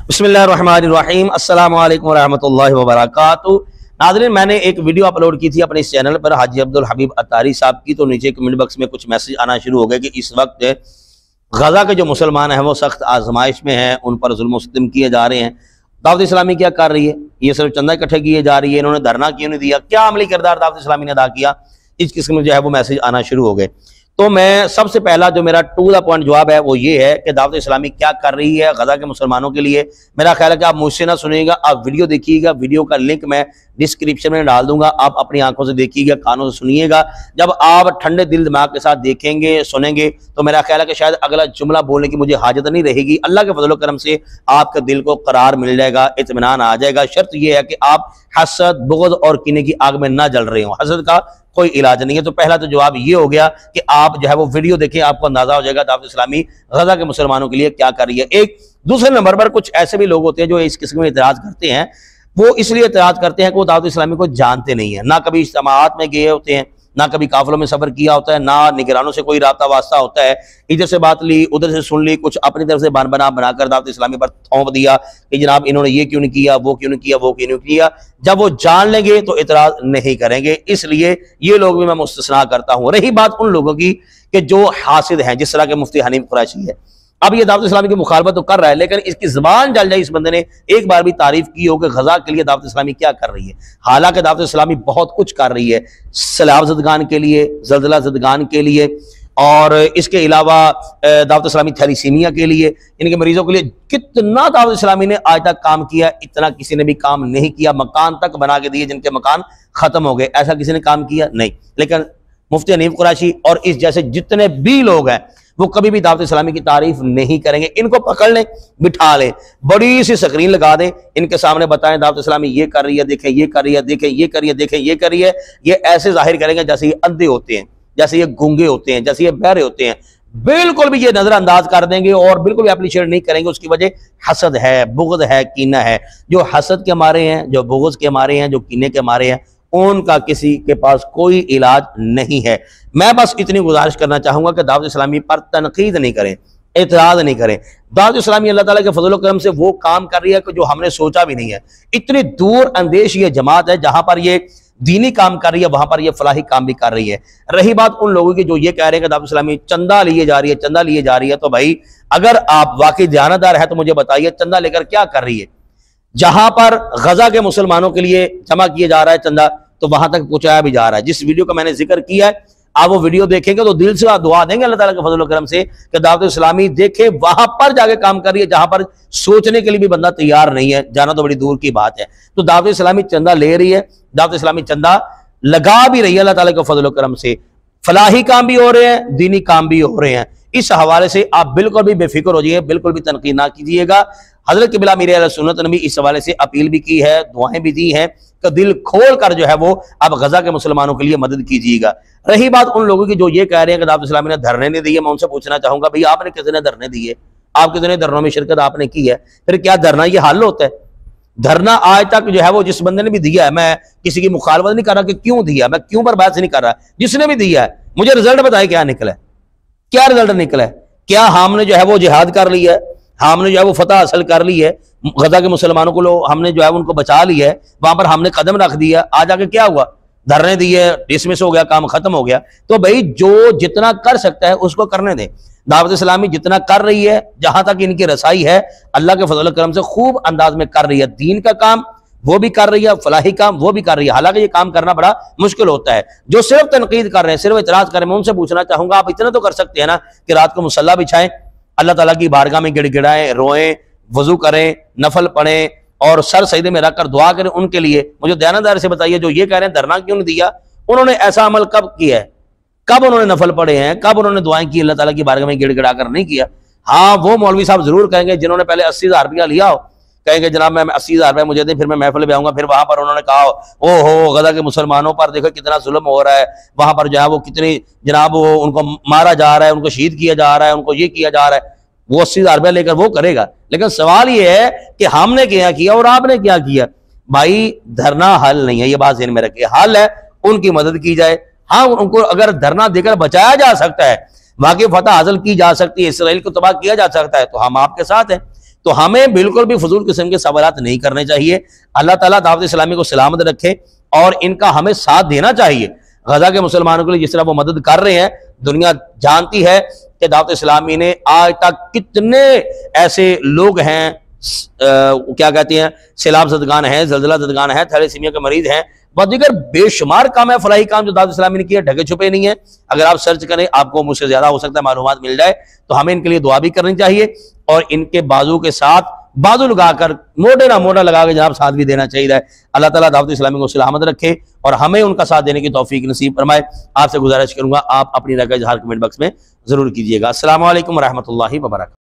बिस्मिल्लाहिर्रहमानिर्रहीम अस्सलामु अलैकुम वरहमतुल्लाहि वबरकातुहू। नाज़रीन, मैंने एक वीडियो अपलोड की थी अपने इस चैनल पर हाजी अब्दुल हबीब अत्तारी साहब की। तो नीचे कमेंट बॉक्स में कुछ मैसेज आना शुरू हो गए कि इस वक्त गजा के जो मुसलमान हैं वो सख्त आजमाइश में हैं, उन पर जुल्म सितम किए जा रहे हैं। दावत इस्लामी क्या कर रही है? ये सिर्फ चंदा इकट्ठे किए जा रही है, इन्होंने धरना क्यों नहीं दिया, क्या अमली किरदार दावत इस्लामी ने अदा किया, इस किस्म में जो है वो मैसेज आना शुरू हो गए। तो मैं सबसे पहला जो मेरा टू द पॉइंट जवाब है वो ये है कि दावत इस्लामी क्या कर रही है गजा के मुसलमानों के लिए। मेरा ख्याल है कि आप मुझसे ना सुनिएगा, आप वीडियो देखिएगा। वीडियो का लिंक मैं डिस्क्रिप्शन में डाल दूंगा, आप अपनी आंखों से देखिएगा, कानों से सुनिएगा। जब आप ठंडे दिल दिमाग के साथ देखेंगे सुनेंगे तो मेरा ख्याल है कि शायद अगला जुमला बोलने की मुझे हाजत नहीं रहेगी। अल्लाह के फजल करम से आपके दिल को करार मिल जाएगा, इत्मीनान आ जाएगा। शर्त यह है कि आप हसद बुग़्ज़ और कीने की आग में ना जल रहे हो। हसद का कोई इलाज नहीं है। तो पहला तो जवाब ये हो गया कि आप जो है वो वीडियो देखें, आपको अंदाजा हो जाएगा दावत इस्लामी गजा के मुसलमानों के लिए क्या कर रही है। एक दूसरे नंबर पर कुछ ऐसे भी लोग होते हैं जो इस किस्म में इतराज करते हैं। वो इसलिए इतराज करते हैं कि वो दावत इस्लामी को जानते नहीं है, ना कभी इज्तिमाआत में गए होते हैं, ना कभी काफिलों में सफर किया होता है, ना निगरानों से कोई राब्ता वास्ता होता है। इधर से बात ली, उधर से सुन ली, कुछ अपनी तरफ से बनाकर दावत इस्लामी पर थोप दिया कि जनाब इन्होंने ये क्यों नहीं किया, वो क्यों नहीं किया, वो क्यों नहीं किया। जब वो जान लेंगे तो इतराज नहीं करेंगे, इसलिए ये लोग भी मैं मुस्तस्ना करता हूँ। रही बात उन लोगों की कि जो हासिद हैं, जिस तरह के मुफ्ती हनीफ कुरैशी है, अब ये दावत इस्लामी की मुखालफत तो कर रहा है, लेकिन इसकी जुबान जल जाए इस बंदे ने एक बार भी तारीफ की हो कि गजा के लिए दावत इस्लामी क्या कर रही है। हालांकि दावत इस्लामी बहुत कुछ कर रही है, सैलाब ज़दगान के लिए, ज़ल्ज़ला ज़दगान के लिए, और इसके अलावा दावत इस्लामी थैलीसीमिया के लिए, इनके मरीजों के लिए कितना दावत इस्लामी ने आज तक काम किया, इतना किसी ने भी काम नहीं किया। मकान तक बना के दिए जिनके मकान खत्म हो गए, ऐसा किसी ने काम किया नहीं। लेकिन मुफ्ती हनीफ कुरैशी और इस जैसे जितने भी लोग हैं वो कभी भी दावत इस्लामी की तारीफ नहीं करेंगे। इनको पकड़ लें, बिठा लें, बड़ी सी स्क्रीन लगा दें, इनके सामने बताएं दावत इस्लामी ये कर रही है, देखें ये कर रही है, देखें ये कर रही है, देखें ये कर रही है। ये ऐसे जाहिर करेंगे जैसे ये अंधे होते हैं, जैसे ये गूंगे होते हैं, जैसे ये बहरे होते हैं। बिल्कुल भी ये नजरअंदाज कर देंगे और बिल्कुल भी एप्रिशिएट नहीं करेंगे। उसकी वजह हसद है, बुग़्ज़ है, कीना है। जो हसद के मारे हैं, जो बुग़्ज़ के मारे हैं, जो कीने के मारे हैं, उनका किसी के पास कोई इलाज नहीं है। मैं बस इतनी गुजारिश करना चाहूंगा कि दावत इस्लामी पर तनकीद नहीं करें, एतराज नहीं करें। दावत इस्लामी अल्लाह ताला के फजल करम से वो काम कर रही है कि जो हमने सोचा भी नहीं है। इतनी दूर अंदेश ये जमात है, जहां पर ये दीनी काम कर रही है वहां पर ये फलाही काम भी कर रही है। रही बात उन लोगों की जो ये कह रहे हैं कि दावत इस्लामी चंदा लिए जा रही है, चंदा लिए जा रही है, तो भाई अगर आप वाकई ध्यानदार है तो मुझे बताइए चंदा लेकर क्या कर रही है। जहां पर गजा के मुसलमानों के लिए जमा किया जा रहा है चंदा, तो वहां तक पहुंचाया भी जा रहा है। जिस वीडियो का मैंने जिक्र किया है, आप वो वीडियो देखेंगे तो दिल से आप दुआ देंगे अल्लाह ताला के फजल करम से कि दावत इस्लामी देखे वहां पर जाके काम कर रही है जहां पर सोचने के लिए भी बंदा तैयार नहीं है, जाना तो बड़ी दूर की बात है। तो दावत इस्लामी चंदा ले रही है, दावत इस्लामी चंदा लगा भी रही है अल्लाह ताला के फजल करम से। फलाही काम भी हो रहे हैं, दीनी काम भी हो रहे हैं। इस हवाले से आप बिल्कुल भी बेफिक्र हो जाइए, बिल्कुल भी तनकीद ना कीजिएगा। हजरत क़िबला मीर अहले सुन्नत ने भी इस हवाले से अपील भी की है, दुआएं भी दी हैं कि दिल खोल कर जो है वो अब गजा के मुसलमानों के लिए मदद कीजिएगा। रही बात उन लोगों की जो ये कह रहे हैं कि दावत इस्लामी ने धरने नहीं दिए, मैं उनसे पूछना चाहूंगा भाई आपने कितने धरने दिए, आप कितने धरनों में शिरकत आपने की है? फिर क्या धरना ये हल होता है? धरना आज तक जो है वो जिस बंदे ने भी दिया है, मैं किसी की मुखालफत नहीं कर रहा कि क्यों दिया, मैं क्यों पर बहस नहीं कर रहा, जिसने भी दिया है मुझे रिजल्ट बताए क्या निकला है, क्या रिजल्ट निकला है। क्या हमने जो है वो जिहाद कर लिया है, हमने जो है वो फतह हासिल कर ली है, गजा के मुसलमानों को हमने जो है उनको बचा लिया है, वहां पर हमने कदम रख दिया, आज आके क्या हुआ, धरने दिए, डिसमिस हो गया, काम खत्म हो गया। तो भाई जो जितना कर सकता है उसको करने दें। दावत इस्लामी जितना कर रही है, जहां तक इनकी रसाई है, अल्लाह के फजल करम से खूब अंदाज में कर रही है। दीन का काम वो भी कर रही है, फलाही काम वो भी कर रही है। हालांकि ये काम करना बड़ा मुश्किल होता है। जो सिर्फ तनकीद कर रहे हैं, सिर्फ इतराज कर रहे हैं, मैं उनसे पूछना चाहूंगा आप इतना तो कर सकते हैं ना कि रात को मुसल्ला बिछाएं, अल्लाह ताला की बारगाह में गिड़गिड़ाएं, रोएं, वजू करें, नफल पढ़ें और सर सजदे में रखकर दुआ करें उनके लिए। मुझे दयानदार से बताइए जो ये कह रहे हैं धरना क्यों नहीं दिया, उन्होंने ऐसा अमल कब किया है, कब उन्होंने नफल पढ़े हैं, कब उन्होंने दुआएं की अल्लाह ताला की बारगाह में गिड़गिड़ा कर नहीं किया। हाँ, वो मौलवी साहब जरूर कहेंगे जिन्होंने पहले 80,000 रुपया लिया हो, कहेंगे जनाब मैं 80,000 रुपया मुझे दें फिर मैं महफिल में आऊंगा। फिर वहां पर उन्होंने कहा ओ हो गजा के मुसलमानों पर देखो कितना जुल्म हो रहा है, वहां पर जो है वो कितनी जनाब वो उनको मारा जा रहा है, उनको शहीद किया जा रहा है, उनको ये किया जा रहा है। वो 80,000 रुपया लेकर वो करेगा। लेकिन सवाल ये है कि हमने क्या किया और आपने क्या किया। भाई धरना हल नहीं है, ये बात ज़हन में रखिए। हल है उनकी मदद की जाए। हाँ, उनको अगर धरना देकर बचाया जा सकता है, वाकई फतह हासिल की जा सकती है, इसराइल को तबाह किया जा सकता है, तो हम आपके साथ हैं। तो हमें बिल्कुल भी फजूल किस्म के सवालात नहीं करने चाहिए। अल्लाह ताला दावत इस्लामी को सलामत रखे और इनका हमें साथ देना चाहिए। गजा के मुसलमानों के लिए जिस तरह वो मदद कर रहे हैं, दुनिया जानती है कि दावत इस्लामी ने आज तक कितने ऐसे लोग हैं, क्या कहते हैं, सैलाब ज़दगान है, जल्जला ज़दगान है, थैलेसीमिया के मरीज हैं, दीगर बेशुमार काम है, फलाही काम जो दावत इस्लामी ने किया, ढके छुपे नहीं है। अगर आप सर्च करें आपको मुझसे ज्यादा हो सकता है मालूमात मिल जाए। तो हमें इनके लिए दुआ भी करनी चाहिए और इनके बाजू के साथ बाजू लगाकर मोटे ना मोटा लगा के जनाब साथ भी देना चाहिए। अल्लाह ताला दावत इस्लामी को सलामत रखे और हमें उनका साथ देने की तौफीक नसीब फरमाए। आपसे गुजारिश करूंगा आप अपनी राय का इजहार कमेंट बॉक्स में जरूर कीजिएगा। अस्सलाम वालेकुम रहमतुल्लाहि व बरकातहू।